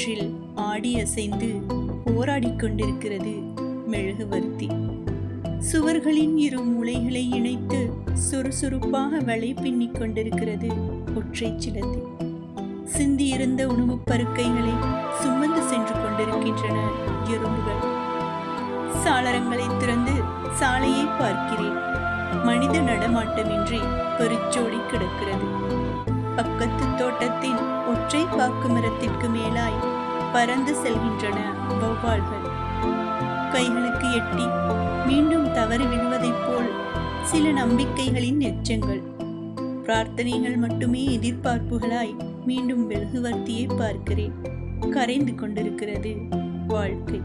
காற்றில் ஆடி அசைந்து போராடிக் கொண்டிருக்கிறது மெழுகுவர்த்தி. சுவர்களின் இரு மூலைகளை இணைத்து சுறுசுறுப்பாக வலை பின்னிக் கொண்டிருக்கிறது ஒற்றை சிலந்தி. சிந்தியிருந்த உணவுப் பருக்கைகளை சுமந்து சென்று கொண்டிருக்கின்றன எறும்புகள். சாளரங்களை திறந்து சாலையை பார்க்கிறேன். மனித நடமாட்டமின்றி பெருச்சோடி கிடக்கிறது. பக்கத்து தோட்டத்தின் ஒற்றை பாக்கு மரத்திற்கு மேலாய் பறந்து செல்கின்றன வௌவால்கள். கைகளுக்கு எட்டி மீண்டும் தவறி விழுவதைப் போல் சில நம்பிக்கைகளின் எச்சங்கள். பிரார்த்தனைகள் மட்டுமே எதிர்பார்ப்புகளாய் மீண்டும் மெழுகுவர்த்தியை பார்க்கிறேன். கரைந்து கொண்டிருக்கிறது வாழ்க்கை.